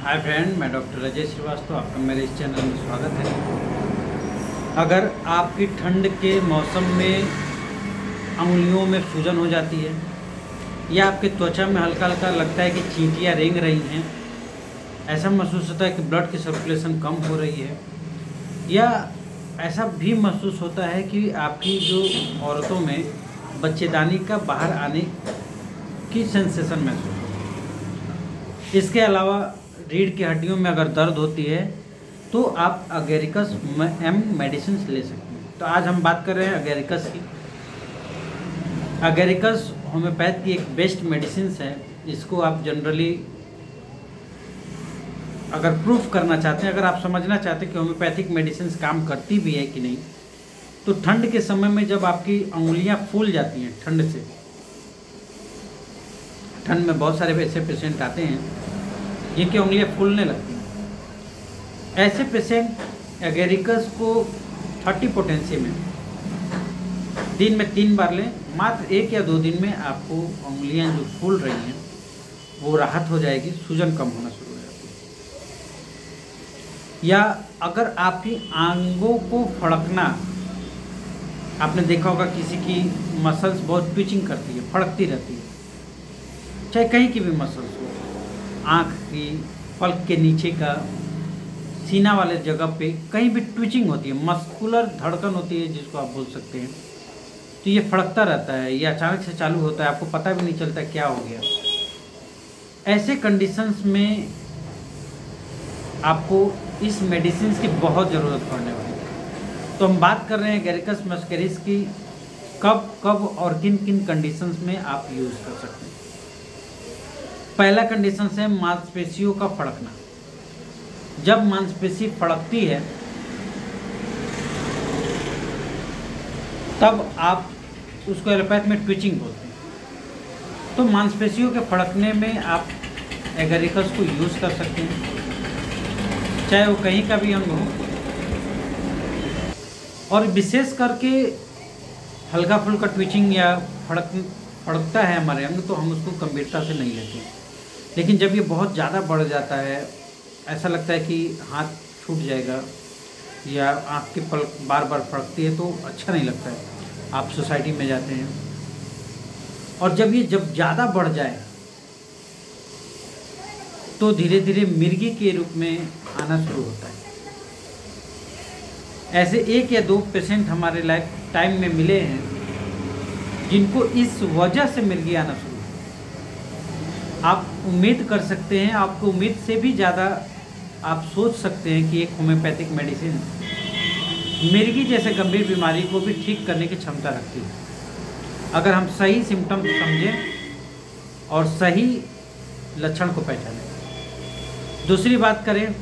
Hi friend, मैं doctor Ajay Srivastava, आपका मेरे इस चैनल में स्वागत है। अगर आपकी ठंड के मौसम में अंगुलियों में सूजन हो जाती है या आपके त्वचा में हल्का हल्का लगता है कि चींटियाँ रेंग रही हैं, ऐसा महसूस होता है कि ब्लड की सर्कुलेशन कम हो रही है, या ऐसा भी महसूस होता है कि आपकी जो औरतों में बच्चेदानी का बाहर आने की सेंसेशन महसूस होता है। इसके अलावा रीढ़ की हड्डियों में अगर दर्द होती है तो आप अगेरिकस एम मेडिसिन ले सकते हैं। तो आज हम बात कर रहे हैं अगेरिकस की। अगेरिकस होम्योपैथ की एक बेस्ट मेडिसिन है। इसको आप जनरली अगर प्रूफ करना चाहते हैं, अगर आप समझना चाहते हैं कि होम्योपैथिक मेडिसिन काम करती भी है कि नहीं, तो ठंड के समय में जब आपकी अंगुलियां फूल जाती हैं ठंड से, ठंड में बहुत सारे ऐसे पेशेंट आते हैं जिनकी उंगलियां फूलने लगती हैं। ऐसे पेशेंट एगेरिकस को 30 पोटेंसी में दिन में 3 बार लें। मात्र 1 या 2 दिन में आपको उंगलियां जो फूल रही हैं वो राहत हो जाएगी, सूजन कम होना शुरू हो जाती है। या अगर आपकी आंगों को फड़कना, आपने देखा होगा किसी की मसल्स बहुत ट्विचिंग करती है, फड़कती रहती है, चाहे कहीं की भी मसल्स हो, आँख की पलक के नीचे का, सीना वाले जगह पे कहीं भी ट्विचिंग होती है, मस्कुलर धड़कन होती है जिसको आप बोल सकते हैं, तो ये फड़कता रहता है, ये अचानक से चालू होता है, आपको पता भी नहीं चलता क्या हो गया। ऐसे कंडीशंस में आपको इस मेडिसिन की बहुत ज़रूरत पड़ने वाली है। तो हम बात कर रहे हैं एगेरिकस मस्करिस की, कब कब और किन किन कंडीशंस में आप यूज़ कर सकते हैं। पहला कंडीशन है मांसपेशियों का फड़कना। जब मांसपेशी फड़कती है तब आप उसको एलोपैथ में ट्विचिंग बोलते हैं। तो मांसपेशियों के फड़कने में आप एगेरिकस को यूज़ कर सकते हैं, चाहे वो कहीं का भी अंग हो। और विशेष करके हल्का फुल्का ट्विचिंग या फड़कता है हमारे अंग, तो हम उसको गंभीरता से नहीं लेते हैं। लेकिन जब ये बहुत ज़्यादा बढ़ जाता है, ऐसा लगता है कि हाथ छूट जाएगा या आँख की पलक बार बार फड़कती है, तो अच्छा नहीं लगता है। आप सोसाइटी में जाते हैं और जब ज़्यादा बढ़ जाए तो धीरे धीरे मिर्गी के रूप में आना शुरू होता है। ऐसे 1 या 2 पेशेंट हमारे लाइफ टाइम में मिले हैं जिनको इस वजह से मिर्गी आना शुरू। आप उम्मीद कर सकते हैं, आपको उम्मीद से भी ज़्यादा आप सोच सकते हैं कि एक होम्योपैथिक मेडिसिन मिर्गी जैसे गंभीर बीमारी को भी ठीक करने की क्षमता रखती है, अगर हम सही सिम्टम समझें और सही लक्षण को पहचानें। दूसरी बात करें,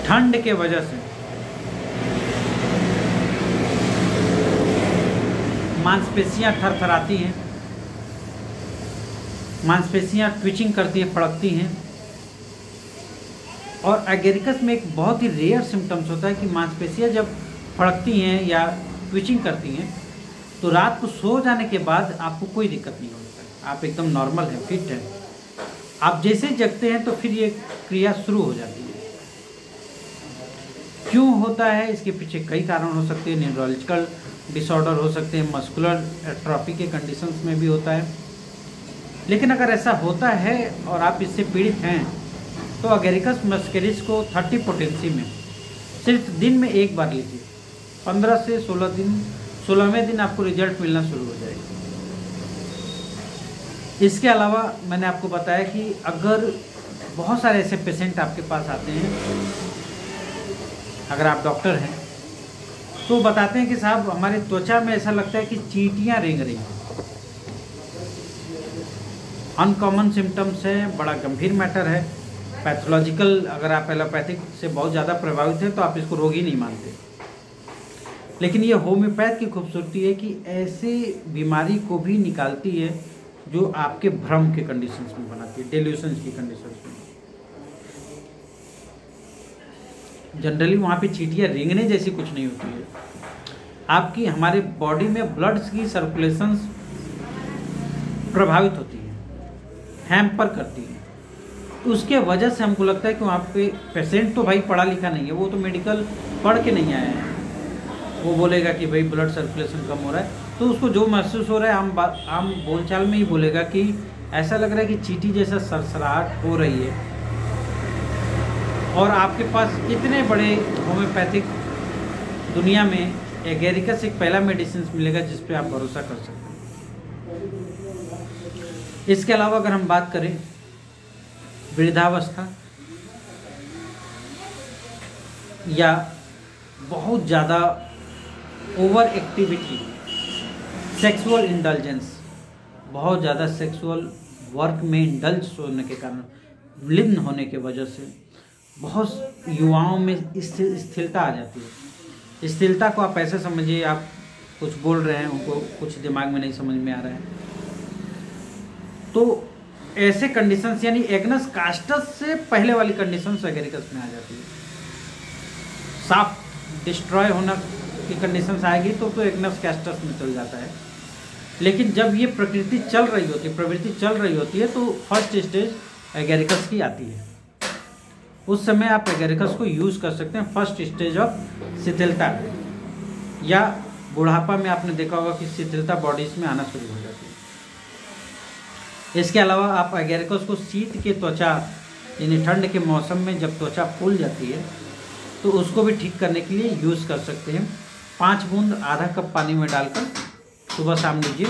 ठंड के वजह से मांसपेशियां थरथराती हैं, मांसपेशियां ट्विचिंग करती हैं, फड़कती हैं। और एगेरिकस में एक बहुत ही रेयर सिम्टम्स होता है कि मांसपेशियां जब फड़कती हैं या ट्विचिंग करती हैं तो रात को सो जाने के बाद आपको कोई दिक्कत नहीं होता है, आप एकदम नॉर्मल हैं, फिट हैं। आप जैसे जगते हैं तो फिर ये क्रिया शुरू हो जाती है। क्यों होता है? इसके पीछे कई कारण हो सकते हैं। न्यूरोलॉजिकल डिसऑर्डर हो सकते हैं, मस्कुलर एट्रोफी के कंडीशंस में भी होता है। लेकिन अगर ऐसा होता है और आप इससे पीड़ित हैं तो अगेरिकस मस्करिस को 30 पोटेंसी में सिर्फ दिन में 1 बार लीजिए। 15 से 16 दिन, 16वें दिन आपको रिजल्ट मिलना शुरू हो जाएगा। इसके अलावा मैंने आपको बताया कि अगर बहुत सारे ऐसे पेशेंट आपके पास आते हैं, अगर आप डॉक्टर हैं तो बताते हैं कि साहब हमारे त्वचा में ऐसा लगता है कि चींटियाँ रेंग रही हैं। अनकॉमन सिम्टम्स है, बड़ा गंभीर मैटर है, पैथोलॉजिकल। अगर आप एलोपैथिक से बहुत ज़्यादा प्रभावित हैं तो आप इसको रोग ही नहीं मानते। लेकिन ये होम्योपैथ की खूबसूरती है कि ऐसे बीमारी को भी निकालती है जो आपके भ्रम के कंडीशंस में बनाती है, डेल्यूशंस की कंडीशंस में। जनरली वहाँ पे चींटियाँ रेंगने जैसी कुछ नहीं होती है। आपकी हमारे बॉडी में ब्लड की सर्कुलेशंस प्रभावित होती है, हैम्पर करती है। उसके वजह से हमको लगता है कि वहाँ पे पेशेंट तो भाई पढ़ा लिखा नहीं है, वो तो मेडिकल पढ़ के नहीं आया है, वो बोलेगा कि भाई ब्लड सर्कुलेशन कम हो रहा है, तो उसको जो महसूस हो रहा है आम बोलचाल में ही बोलेगा कि ऐसा लग रहा है कि चींटी जैसा सरसराहट हो रही है। और आपके पास इतने बड़े होम्योपैथिक दुनिया में एगेरिकस एक पहला मेडिसिन मिलेगा जिस पे आप भरोसा कर सकते हैं। इसके अलावा अगर हम बात करें वृद्धावस्था या बहुत ज़्यादा ओवर एक्टिविटी, सेक्सुअल इंडल्जेंस, बहुत ज़्यादा सेक्सुअल वर्क में इंडल्ज होने के कारण, लिन होने के वजह से बहुत युवाओं में स्थिरता आ जाती है। स्थिरता को आप ऐसे समझिए, आप कुछ बोल रहे हैं, उनको कुछ दिमाग में नहीं समझ में आ रहा है, तो ऐसे कंडीशंस यानी एग्नस कास्टस से पहले वाली कंडीशंस एगेरिकस में आ जाती है। साफ डिस्ट्रॉय होना की कंडीशंस आएगी तो एग्नस कास्टस में चल जाता है। लेकिन जब ये प्रवृत्ति चल रही होती है तो फर्स्ट स्टेज एगेरिकस की आती है। उस समय आप एगेरिकस को यूज़ कर सकते हैं फर्स्ट स्टेज ऑफ शिथिलता, या बुढ़ापा में आपने देखा होगा कि शिथिलता बॉडीज में आना शुरू हो जाती है। इसके अलावा आप एगेरिकस को शीत के त्वचा यानी ठंड के मौसम में जब त्वचा फूल जाती है तो उसको भी ठीक करने के लिए यूज़ कर सकते हैं। 5 बूंद आधा कप पानी में डालकर सुबह शाम लीजिए,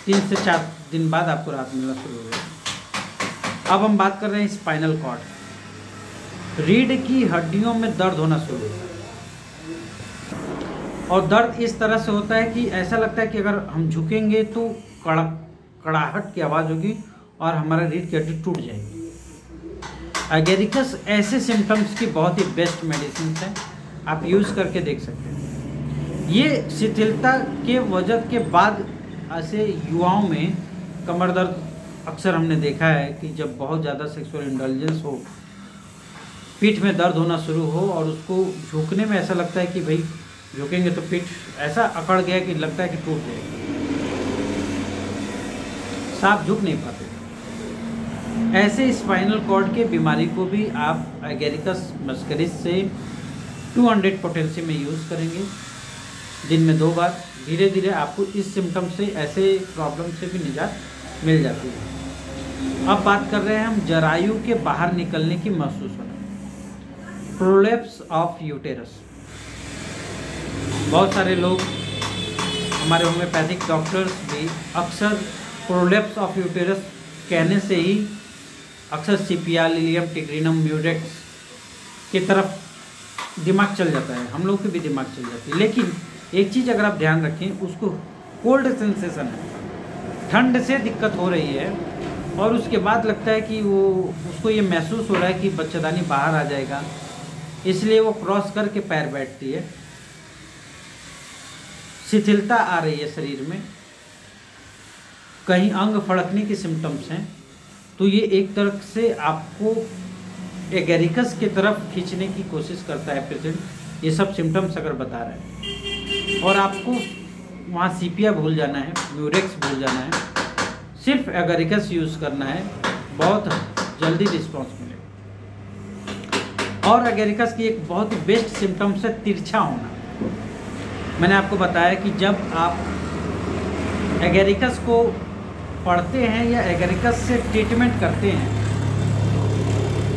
3 से 4 दिन बाद आपको राहत मिलना शुरू हो जाएगा। अब हम बात कर रहे हैं स्पाइनल कॉर्ड। रीढ़ की हड्डियों में दर्द होना शुरू होता है, और दर्द इस तरह से होता है कि ऐसा लगता है कि अगर हम झुकेंगे तो कड़ाहट की आवाज़ होगी और हमारा रीढ़ की हड्डी टूट जाएगी। एगेरिकस ऐसे सिम्टम्स की बहुत ही बेस्ट मेडिसिन है, आप यूज़ करके देख सकते हैं। ये शिथिलता के वजह के बाद ऐसे युवाओं में कमर दर्द अक्सर हमने देखा है कि जब बहुत ज़्यादा सेक्सुअल इंडल्जेंस हो, पीठ में दर्द होना शुरू हो और उसको झुकने में ऐसा लगता है कि भाई झुकेंगे तो पीठ ऐसा अकड़ गया कि लगता है कि टूट जाएगा, साफ झुक नहीं पाते। ऐसे स्पाइनल कॉर्ड के बीमारी को भी आप एगेरिकस मस्करिस से 200 पोटेंसी में यूज़ करेंगे दिन में 2 बार। धीरे धीरे आपको इस सिम्टम से, ऐसे प्रॉब्लम से भी निजात मिल जाती है। अब बात कर रहे हैं हम जरायु के बाहर निकलने की महसूस होना, प्रोलेप्स ऑफ यूटेरस। बहुत सारे लोग, हमारे होम्योपैथिक डॉक्टर्स भी अक्सर प्रोलेप्स ऑफ यूटेरस कहने से ही अक्सर सीपिया, लिलियम टिग्रिनम, म्यूरेक्स की तरफ दिमाग चल जाता है, हम लोग के भी दिमाग चल जाती है। लेकिन एक चीज़ अगर आप ध्यान रखें, उसको कोल्ड सेंसेशन है, ठंड से दिक्कत हो रही है और उसके बाद लगता है कि उसको ये महसूस हो रहा है कि बच्चेदानी बाहर आ जाएगा, इसलिए वो क्रॉस करके पैर बैठती है। शिथिलता आ रही है शरीर में, कहीं अंग फड़कने के सिम्टम्स हैं, तो ये एक तरह से आपको एगेरिकस की तरफ खींचने की कोशिश करता है पेशेंट। ये सब सिम्टम्स अगर बता रहे हैं और आपको वहाँ सीपिया भूल जाना है, म्यूरेक्स भूल जाना है, सिर्फ एगेरिकस यूज़ करना है, बहुत जल्दी रिस्पॉन्स मिलेगा। और एगेरिकस की एक बहुत ही बेस्ट सिम्टम्स है तिरछा होना। मैंने आपको बताया कि जब आप एगेरिकस को पढ़ते हैं या एगेरिकस से ट्रीटमेंट करते हैं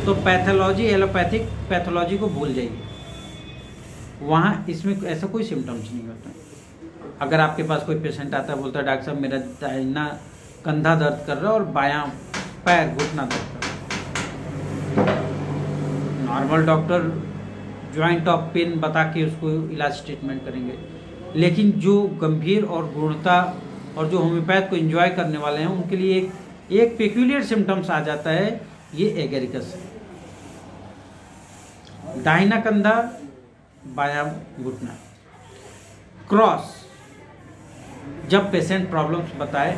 तो पैथोलॉजी, एलोपैथिक पैथोलॉजी को भूल जाइए, वहाँ इसमें ऐसा कोई सिम्टम्स नहीं होता। अगर आपके पास कोई पेशेंट आता है, बोलता है डॉक्टर साहब मेरा दाहिना कंधा दर्द कर रहा है और बायां पैर घुटना दर्द कर रहा है, normal doctor joint of pain बता के उसको इलाज ट्रीटमेंट करेंगे। लेकिन जो गंभीर और गूढ़ता और जो होम्योपैथ को एंजॉय करने वाले हैं उनके लिए एक पेक्यूलियर सिम्टम्स आ जाता है, ये एगेरिकस है। दाहिना कंधा, बायां घुटना, क्रॉस। जब पेशेंट प्रॉब्लम्स बताए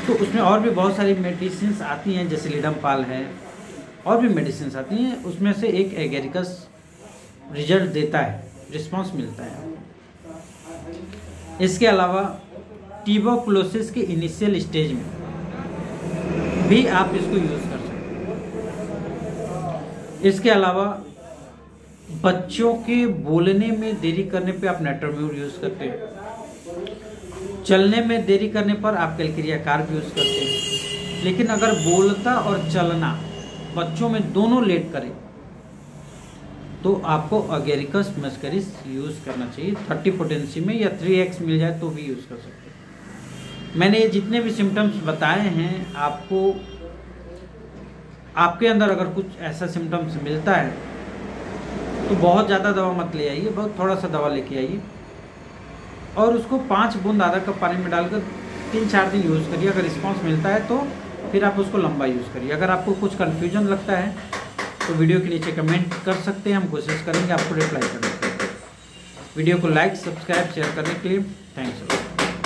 तो उसमें और भी बहुत सारी मेडिसिन आती हैं, जैसे लिडमपाल है, और भी मेडिसिन आती हैं, उसमें से एक एगेरिकस रिजल्ट देता है, रिस्पांस मिलता है। इसके अलावा ट्यूबरकुलोसिस के इनिशियल स्टेज में भी आप इसको यूज़ कर सकते हैं। इसके अलावा बच्चों के बोलने में देरी करने पे आप नेट्रोम्यूर यूज़ करते हैं। चलने में देरी करने पर आप कैलकेरिया कार्ब यूज़ करते हैं। लेकिन अगर बोलता और चलना बच्चों में दोनों लेट करें तो आपको अगेरिकस मस्करिस यूज़ करना चाहिए 30 पोटेंसी में, या 3x मिल जाए तो भी यूज़ कर सकते हैं। मैंने ये जितने भी सिम्टम्स बताए हैं आपको, आपके अंदर अगर कुछ ऐसा सिम्टम्स मिलता है तो बहुत ज़्यादा दवा मत ले आइए, बहुत थोड़ा सा दवा लेके आइए और उसको 5 बूंद आधा कप पानी में डालकर 3-4 दिन यूज़ करिए। अगर रिस्पांस मिलता है तो फिर आप उसको लंबा यूज़ करिए। अगर आपको कुछ कन्फ्यूजन लगता है तो वीडियो के नीचे कमेंट कर सकते हैं, हम कोशिश करेंगे आपको रिप्लाई करने की। वीडियो को लाइक, सब्सक्राइब, शेयर करने के लिए थैंक्स।